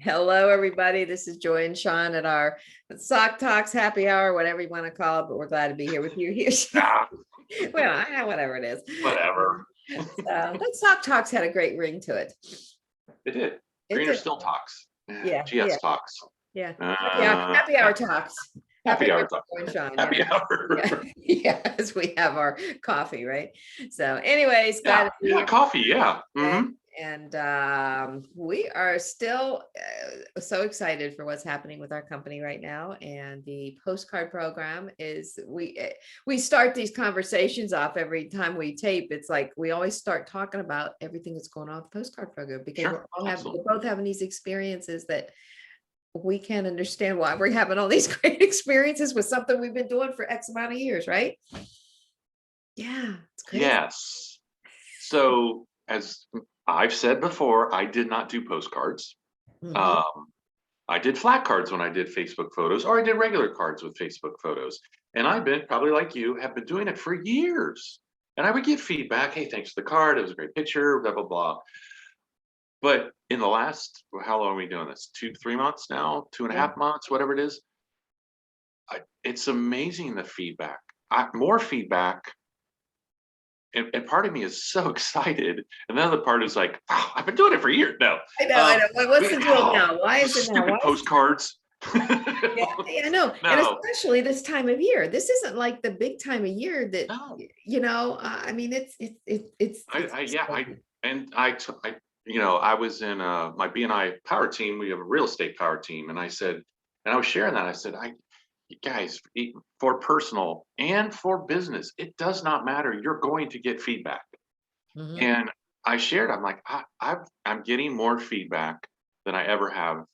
Hello, everybody. This is Joy and Sean at our Sock Talks happy hour, whatever you want to call it, but we're glad to be here with you here. Ah, Well, whatever it is. whatever. So that Sock Talks had a great ring to it. It did. It Greener did. still talks. Yeah, GS talks. yeah. Uh, Happy hour talks. happy hour with talk. Joy and Sean, Happy yeah. hour. As we have our coffee, right? So anyways, glad to be Yeah, here. coffee. Yeah. And we are still so excited for what's happening with our company right now. And the postcard program is we start these conversations off every time we tape. It's like we always start talking about everything that's going on with the postcard program because Sure, we're both having these experiences that we can't understand why we're having all these great experiences with something we've been doing for X amount of years, right? Yeah, it's crazy. Yes. So as I've said before, I did not do postcards. Mhm. I did flat cards when I did Facebook photos, or I did regular cards with Facebook photos. And I've been, probably like you, have been doing it for years. And I would get feedback. Hey, thanks for the card. It was a great picture, blah, blah, blah. But in the last, how long are we doing this? 3 months now, 2.5 months, whatever it is. It's amazing the feedback. More feedback. And part of me is so excited. And the other part is like, oh, I've been doing it for years. No. I know. What's the deal now? Why is it now? Stupid postcards. Yeah, I know. And No. especially this time of year. This isn't like the big time of year that, No. I mean, it's I was in my BNI power team. We have a real estate power team. And I said, and I was sharing that. I said, you guys, for personal and for business, it does not matter. You're going to get feedback. Mhm. And I shared, I'm like, I'm getting more feedback than I ever have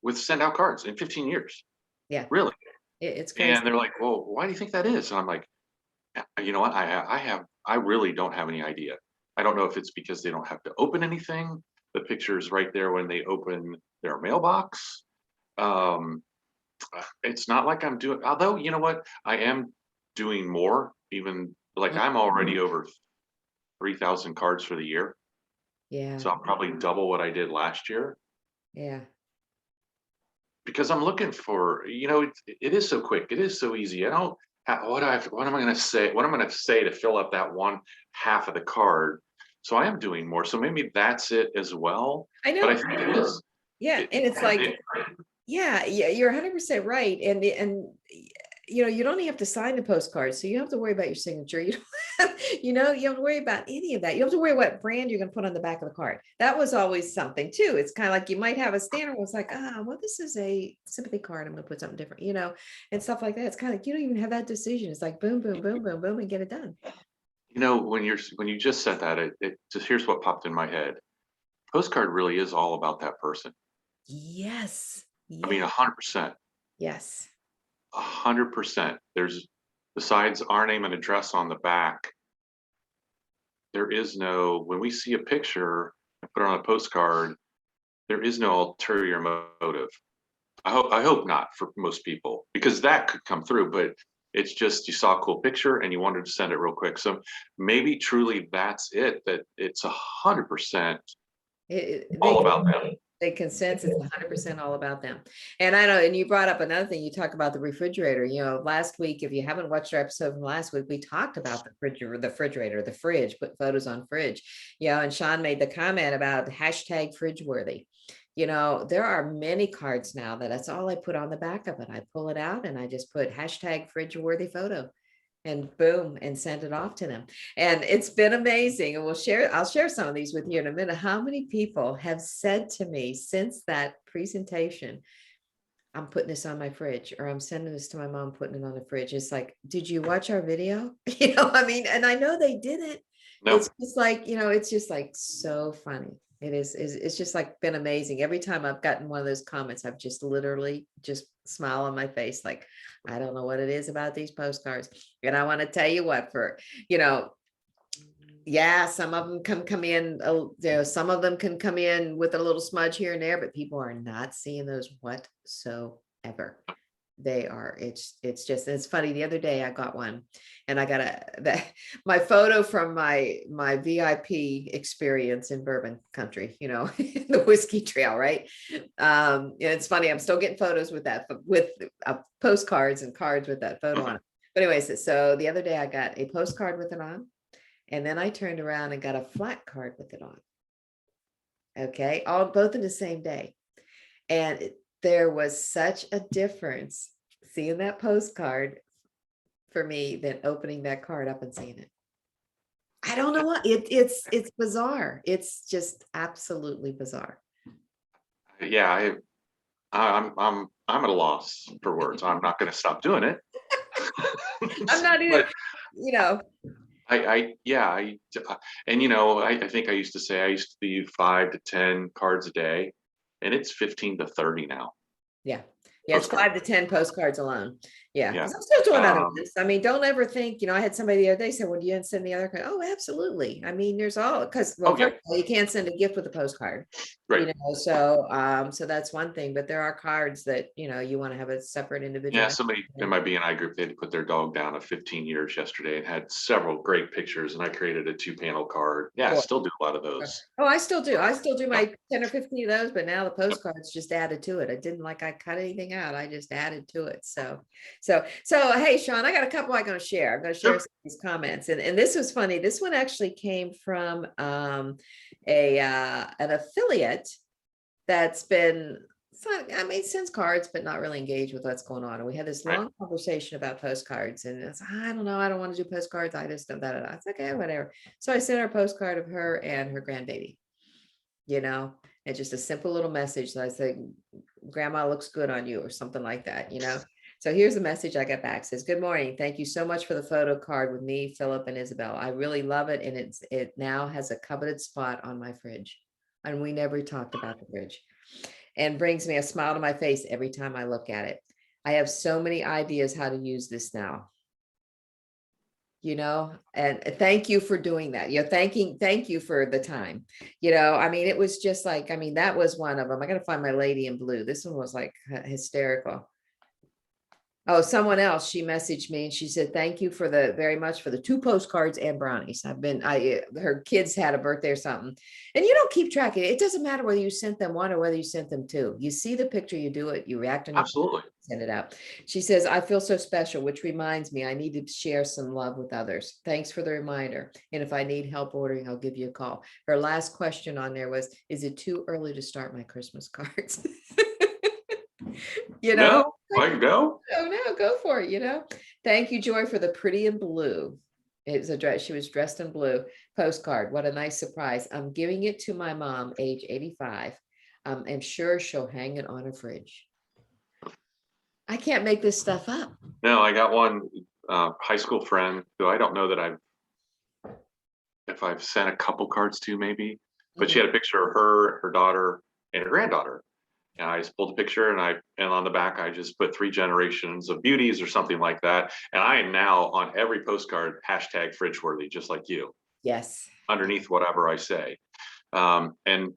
with send out cards in 15 years. Yeah, Really. it's crazy. And they're like, well, why do you think that is? And I'm like, you know what? I really don't have any idea. I don't know if it's because they don't have to open anything. The picture's right there when they open their mailbox. It's not like I'm doing, although, you know what? I am doing more, even like I'm already over 3,000 cards for the year. Yeah, So I'll probably double what I did last year yeah. because I'm looking for, it is so quick. It is so easy. I don't, what am I going to say? What am I going to say to fill up that one half of the card? So I am doing more. So maybe that's it as well. I know. But I think it is. Yeah, and it's like, yeah, you're 100% right. And you don't even have to sign the postcard, so you don't have to worry about your signature. You don't have, you don't have to worry about any of that. You don't have to worry what brand you're going to put on the back of the card. That was always something too. It's kind of like you might have a standard was like, well, this is a sympathy card. I'm going to put something different, and stuff like that. It's kind of like you don't even have that decision. It's like boom, boom, boom, boom, boom, and get it done. When you just said that, it just, here's what popped in my head. Postcard really is all about that person. Yes. I mean, 100%. Yes. 100%. There's, besides our name and address on the back, there is no, when we see a picture and put it on a postcard, there is no ulterior motive. I hope not for most people, because that could come through, but it's just you saw a cool picture and you wanted to send it real quick. So maybe truly that's it, that it's 100% all about them. They consensus 100% all about them. And I know, and you brought up another thing, you talk about the refrigerator. Last week, if you haven't watched our episode from last week, we talked about the refrigerator, the fridge, put photos on fridge, and Sean made the comment about hashtag Bridgeworthy. There are many cards now that's all I put on the back of it. I pull it out and I just put hashtag Bridgeworthy photo. And boom, and send it off to them. And it's been amazing. And I'll share some of these with you in a minute. How many people have said to me since that presentation, I'm putting this on my fridge, or I'm sending this to my mom, putting it on the fridge. It's like, did you watch our video? And I know they didn't. No. It's just like, it's just like so funny. It's just like been amazing. Every time I've gotten one of those comments, I've just literally just smile on my face. Like, I don't know what it is about these postcards. And I want to tell you what, some of them come in, some of them can come in with a little smudge here and there, but people are not seeing those whatsoever. They are. It's just, it's funny. The other day I got one, and I got my photo from my VIP experience in Bourbon Country, the whiskey trail, right? And it's funny, I'm still getting photos with that, with postcards and cards with that photo on it. But anyways, so the other day I got a postcard with it on, and then I turned around and got a flat card with it on. Okay, all both in the same day. And there was such a difference seeing that postcard for me than opening that card up and seeing it. I don't know what it's bizarre. It's just absolutely bizarre. Yeah, I'm at a loss for words. I'm not going to stop doing it. I'm not even, But you know, yeah, and I think I used to say I used to do 5 to 10 cards a day, and it's 15 to 30 now. yeah. Yeah, it's Postcard. 5 to 10 postcards alone. Yeah, Yeah. because I'm still doing other Um, ones. I mean, don't ever think, I had somebody the other day say, well, do you send the other card? Oh, absolutely. I mean, there's all, because, well, oh yeah, first of all, you can't send a gift with a postcard, right. so that's one thing, but there are cards that, you want to have a separate individual. Yeah, somebody in my BNI group, they had to put their dog down of 15 years yesterday and had several great pictures, and I created a 2-panel card. Yeah, I still do a lot of those. Oh, I still do. I still do Yeah. my 10 or 15 of those, but now the postcards just added to it. I didn't like I cut anything out. I just added to it. So hey, Sean, I got a couple I'm going to share. I'm going to share Sure. some of these comments. And this was funny. This one actually came from an affiliate that's been, sends cards, but not really engaged with what's going on. And we had this Right. long conversation about postcards, and it's, I don't know, I don't want to do postcards. I just don't, that. It's okay, whatever. So I sent her a postcard of her and her grandbaby, and just a simple little message that I said, grandma looks good on you, or something like that. So here's the message I got back. It says, good morning. Thank you so much for the photo card with me, Philip, and Isabel. I really love it. And it now has a coveted spot on my fridge. And we never talked about the fridge, and brings me a smile to my face every time I look at it. I have so many ideas how to use this now. And thank you for doing that. Thank you for the time. It was just like, that was one of them. I got to find my lady in blue. This one was like hysterical. Oh, someone else, she messaged me and she said, thank you very much for the 2 postcards and brownies. Her kids had a birthday or something, and you don't keep track of it. It doesn't matter whether you sent them 1 or whether you sent them 2. You see the picture, you do it, you react on it, Absolutely. send it out. She says, I feel so special, which reminds me, I need to share some love with others. Thanks for the reminder. And if I need help ordering, I'll give you a call. Her last question on there was, is it too early to start my Christmas cards? No, I can go. Oh no, go for it, Thank you, Joy, for the pretty and blue. It's a dress. She was dressed in blue postcard. What a nice surprise. I'm giving it to my mom, age 85. I'm sure she'll hang it on her fridge. I can't make this stuff up. No, I got one high school friend who I don't know that if I've sent a couple cards to, maybe, but she had a picture of her daughter, and her granddaughter. And I just pulled a picture, and on the back, I just put 3 generations of beauties or something like that. And I am now on every postcard, #Bridgeworthy, just like you. Yes. Underneath whatever I say. And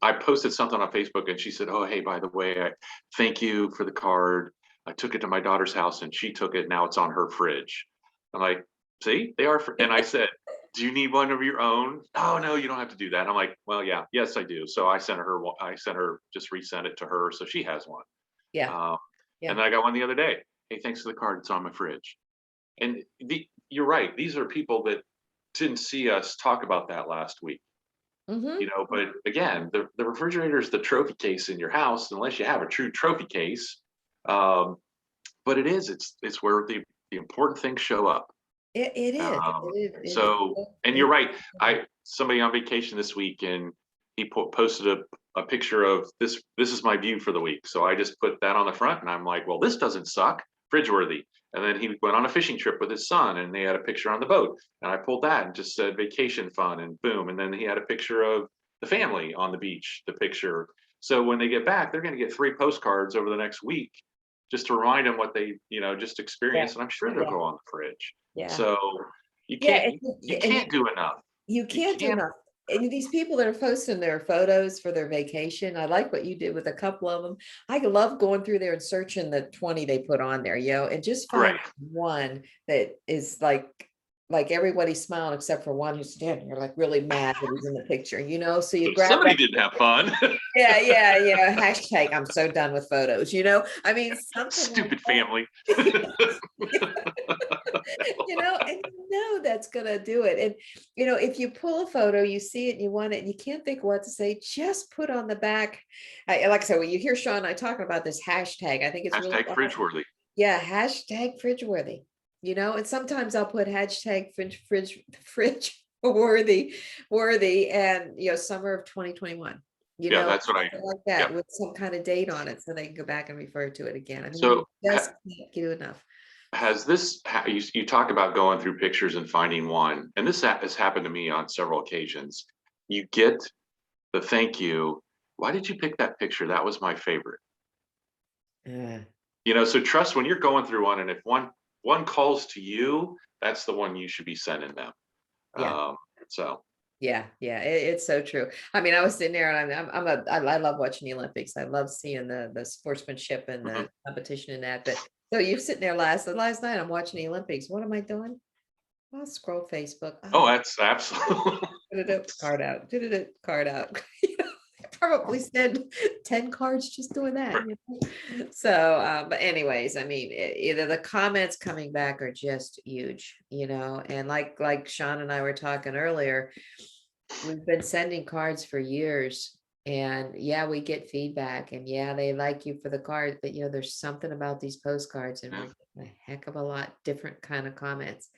I posted something on Facebook, and she said, oh, hey, by the way, thank you for the card. I took it to my daughter's house and she took it. Now it's on her fridge. I'm like, see, they are. And I said, do you need one of your own? Oh, no, you don't have to do that. And I'm like, well, yeah, yes, I do. So I just resent it to her, so she has one. Yeah. And then I got one the other day. Hey, thanks for the card. It's on my fridge. And you're right. These are people that didn't see us talk about that last week. But again, the refrigerator is the trophy case in your house, unless you have a true trophy case. But it's where the important things show up. It is. So, and you're right. Somebody on vacation this week, and he posted a picture of this. This is my view for the week. So I just put that on the front, and I'm like, well, this doesn't suck. Bridgeworthy. And then he went on a fishing trip with his son, and they had a picture on the boat, and I pulled that and just said vacation fun, and boom. And then he had a picture of the family on the beach, the picture. So when they get back, they're going to get 3 postcards over the next week, just to remind them what they, just experienced. And I'm sure they'll go on the fridge. Yeah. So you can't do enough. You can't do enough. and these people that are posting their photos for their vacation, I like what you did with a couple of them. I love going through there and searching the 20 they put on there, and just find Right. one that is like everybody's smiling except for one who's standing there like really mad that he's in the picture, so you grab Somebody that. didn't have fun. Yeah, yeah, yeah. Hashtag I'm so done with photos, I mean, something like Stupid family. that. And that's gonna do it. And if you pull a photo, you see it and you want it, and you can't think what to say, just put on the back. Like I said, when you hear Sean and I talking about this hashtag, I think it's really Hashtag Bridgeworthy. yeah, hashtag Bridgeworthy. And sometimes I'll put hashtag fridge worthy and summer of 2021. Yeah, that's what I. Something like Yeah. that with some kind of date on it so they can go back and refer to it again. I mean, So you just can't do enough. has this, you talk about going through pictures and finding one, and this has happened to me on several occasions. You get the thank you. Why did you pick that picture? That was my favorite. So trust when you're going through one, and if one calls to you, that's the one you should be sending them. Yeah. So Yeah, it's so true. I mean, I was sitting there, and I love watching the Olympics. I love seeing the sportsmanship and the competition in that. But so you're sitting there last night, I'm watching the Olympics. What am I doing? I'll scroll Facebook. oh, that's absolutely. Card out. Card out. Probably send 10 cards just doing that. So, but anyways, I mean, either the comments coming back are just huge, and like Sean and I were talking earlier, we've been sending cards for years, and yeah, we get feedback, and yeah, they like you for the card, but there's something about these postcards, and we're getting a heck of a lot different kind of comments.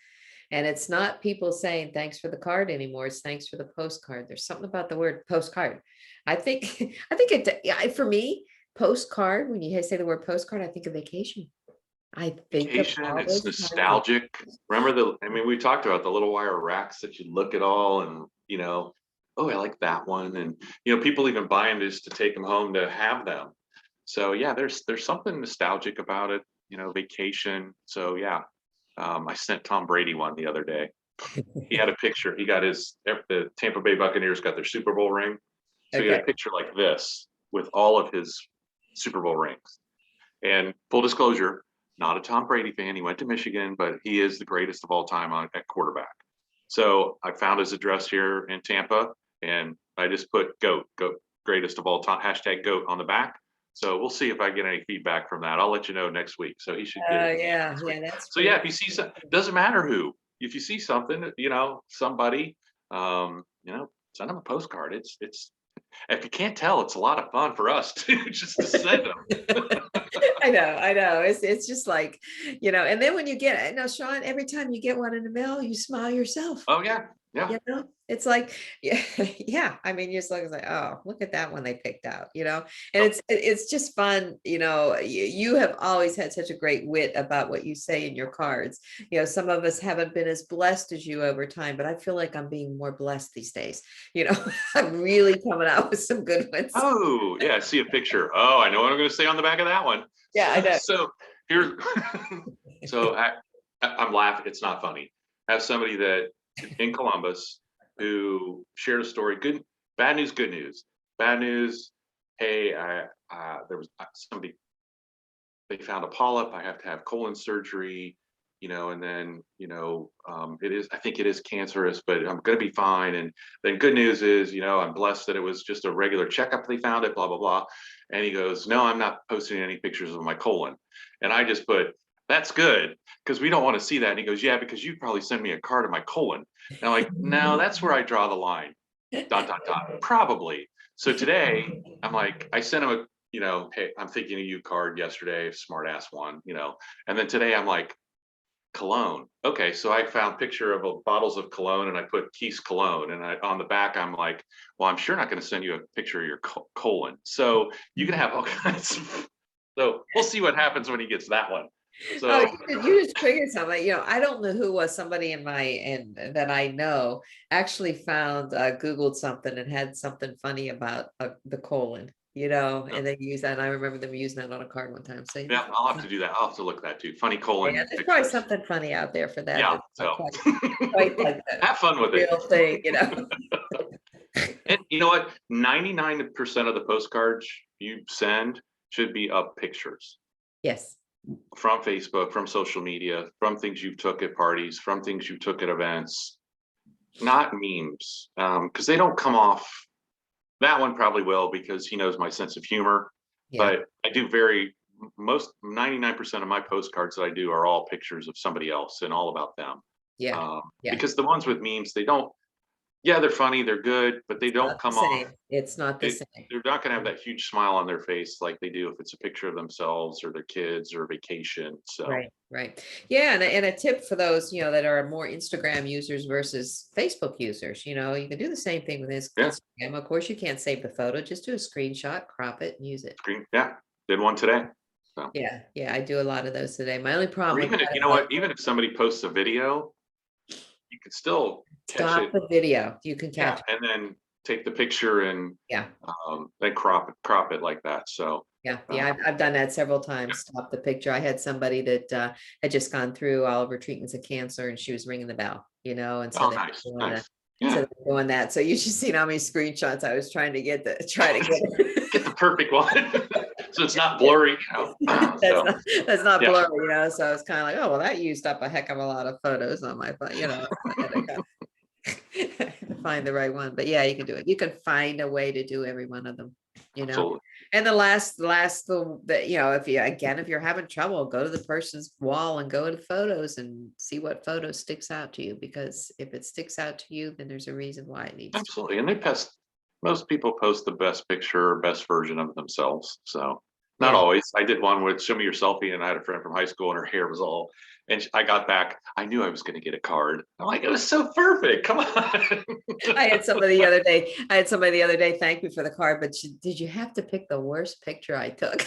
And it's not people saying thanks for the card anymore. It's thanks for the postcard. There's something about the word postcard. I think for me, postcard, when you say the word postcard, I think of vacation. I think of Vacation, all it's those nostalgic. Remember we talked about the little wire racks that you look at all and, oh, I like that one. And, people even buy them just to take them home to have them. So yeah, there's something nostalgic about it, vacation. So yeah, I sent Tom Brady one the other day. He had a picture. He got the Tampa Bay Buccaneers got their Super Bowl ring. So he had a picture like this with all of his Super Bowl rings. And full disclosure, not a Tom Brady fan. He went to Michigan, but he is the greatest of all time at quarterback. So I found his address here in Tampa, and I just put GOAT, greatest of all time, hashtag GOAT on the back. So we'll see if I get any feedback from that. I'll let you know next week. So he should get it. Yeah, that's so yeah, if you see something, doesn't matter who. If you see something, somebody, send them a postcard. It's if you can't tell, it's a lot of fun for us too, just to send them. I know. It's just like, and then when you get now, Sean, every time you get one in the mail, you smile yourself. Oh yeah. Yeah. It's like, yeah. I mean, you're just like, oh, look at that one they picked out, and it's just fun. You have always had such a great wit about what you say in your cards. Some of us haven't been as blessed as you over time, but I feel like I'm being more blessed these days. I'm really coming out with some good ones. Oh yeah, I see a picture. Oh, I know what I'm going to say on the back of that one. Yeah, I know. So here's, so I'm laughing. It's not funny. I have somebody that in Columbus who shared a story. Bad news, good news. Bad news. Hey, there was somebody. They found a polyp. I have to have colon surgery. And then I think it is cancerous, but I'm going to be fine. And then good news is, I'm blessed that it was just a regular checkup. They found it, blah, blah, blah. And he goes, no, I'm not posting any pictures of my colon. And I just put, that's good, because we don't want to see that. And he goes, yeah, because you probably send me a card of my colon. And I'm like, no, that's where I draw the line. ... Probably. So today I'm like, I sent him a, hey, I'm thinking of you card yesterday, smart ass one, and then today I'm like, cologne. Okay, so I found picture of bottles of cologne, and I put Keith's cologne, and on the back I'm like, well, I'm sure not going to send you a picture of your colon. So you can have all kinds of. So we'll see what happens when he gets that one. So you just triggered something. I don't know who was somebody that I know actually found Googled something and had something funny about the colon. And they use that. And I remember them using that on a card one time. So yeah, I'll have to do that. I'll have to look at that too. Funny colon. Yeah, there's probably something funny out there for that. Yeah. So quite like that have fun with real it. thing, And you know what? 99% of the postcards you send should be of pictures Yes. from Facebook, from social media, from things you took at parties, from things you took at events, not memes. Because they don't come off. That one probably will because he knows my sense of humor. Yeah. But I do most 99% of my postcards that I do are all pictures of somebody else and all about them. Yeah. Yeah. Because the ones with memes, they don't, yeah, they're funny, they're good, but they don't Not the come off. same. It's not the They, same. they're not going to have that huge smile on their face like they do if it's a picture of themselves or their kids or vacation. So, Right, right. Yeah, and a tip for those, that are more Instagram users versus Facebook users, you can do the same thing with yeah, Instagram. Of course, you can't save the photo, just do a screenshot, crop it and use it. yeah, did one today. So, Yeah, yeah, I do a lot of those today. My only problem or with even if, that you is know like, what, even if somebody posts a video, you can still catch stop it. the video. You can catch Yeah. it. And then take the picture and Yeah. then crop it like that. So, Yeah, uh, yeah, I've done that several yeah. times. Stop the picture. I had somebody that had just gone through all of her treatments of cancer, and she was ringing the bell, and so Oh, they nice, were doing nice. so Yeah. they're doing that. So you should see how many screenshots I was trying to try to Get get. the perfect one. So it's not blurry, That's So, not that's not yeah, blurry. So I was kind of like, oh well, that used up a heck of a lot of photos on my phone. I had to find the right one. But yeah, you can do it. You can find a way to do every one of them. absolutely. And the if you're having trouble, go to the person's wall and go to photos and see what photo sticks out to you. Because if it sticks out to you, then there's a reason why it needs to. Absolutely. And most people post the best picture or best version of themselves. So not Yeah. always. I did one with show me your selfie, and I had a friend from high school and her hair was all, and I got back. I knew I was going to get a card. I'm like, it was so perfect. Come on. I had somebody the other day. Thank me for the card, but did you have to pick the worst picture I took?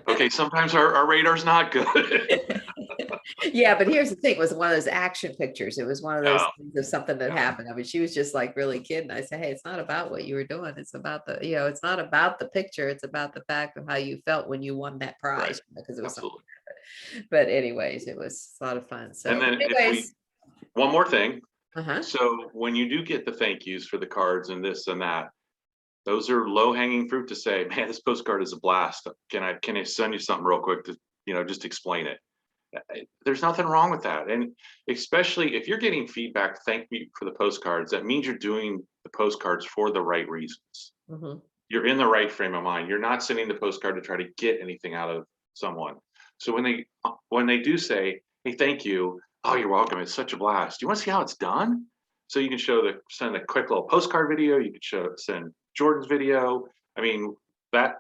Okay. Sometimes our radar's not good. Yeah, but here's the thing, it was one of those action pictures. It was one of those Yeah. things of something that Yeah. happened. I mean, she was just like really kidding. I said, hey, it's not about what you were doing. It's about it's not about the picture. It's about the fact of how you felt when you won that Right. prize, because it was something. Absolutely. But anyways, it was a lot of fun. And So then anyways, one more thing. uh-huh. So when you do get the thank yous for the cards and this and that, those are low hanging fruit to say, man, this postcard is a blast. Can I send you something real quick to, just explain it? There's nothing wrong with that. And especially if you're getting feedback, thank me for the postcards, that means you're doing the postcards for the right reasons. Mm-hmm. You're in the right frame of mind. You're not sending the postcard to try to get anything out of someone. So when they do say, hey, thank you, oh, you're welcome, it's such a blast. Do you want to see how it's done? So you can send a quick little postcard video. You could send Jordan's video. I mean, that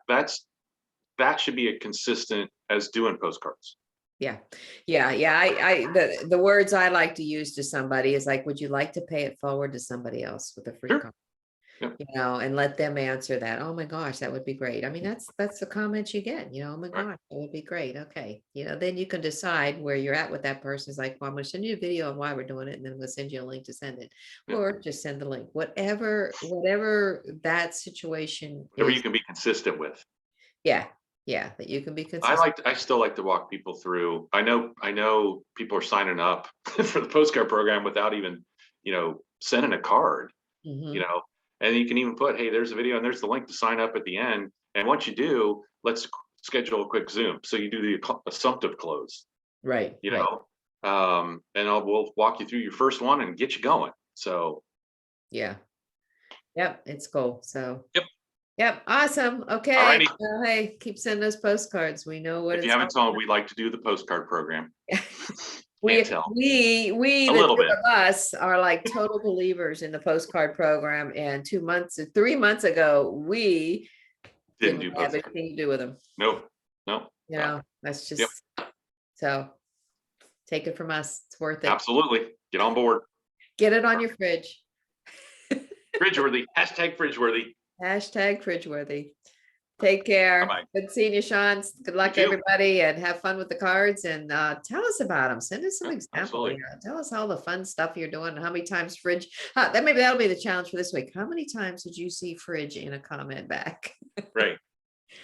should be a consistent as doing postcards. Yeah. The words I like to use to somebody is like, would you like to pay it forward to somebody else with a free Sure. card? Yep. And let them answer that. Oh my gosh, that would be great. I mean, that's the comments you get, oh my Right. gosh, that would be great. Okay. Then you can decide where you're at with that person. Is like, well, I'm going to send you a video of why we're doing it, and then I'm going to send you a link to send it, Yeah. or just send the link, whatever that situation Whatever you is. can be consistent with. Yeah. Yeah. That you can be consistent. I still like to walk people through. I know people are signing up for the postcard program without even, sending a card, Mhm. and you can even put, hey, there's a video and there's the link to sign up at the end. And once you do, let's schedule a quick Zoom. So you do the assumptive close, Right. Right. and we'll walk you through your first one and get you going. So, Yeah. Yep. It's cool. So. yep. Yep, awesome. Okay. Alrighty. Well, hey, keep sending those postcards. We know what If you it's haven't all told, we like to do the postcard program. about. Can't tell. We A the little two bit. of us are like total believers in the postcard program. And 3 months ago, we Didn't didn't do have postcard. anything to do with them. Nope. That's Yep. just so take it from us. It's worth it. Absolutely. Get on board. Get it on your fridge. Bridgeworthy. #Bridgeworthy. Hashtag Bridgeworthy. Take care. Bye-bye. Good seeing you, Sean. Good luck, too. everybody, and have fun with the cards. And tell us about them. Send us some Yeah, examples. absolutely. Tell us all the fun stuff you're doing. How many times fridge? Maybe that'll be the challenge for this week. How many times did you see fridge in a comment back? Right.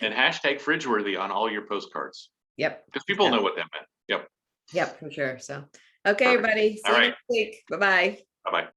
And #Bridgeworthy on all your postcards, Yep. because people know what that meant. Yep. Yep, for sure. So, okay, Perfect. everybody. See All you right. next week. Bye-bye. Bye-bye.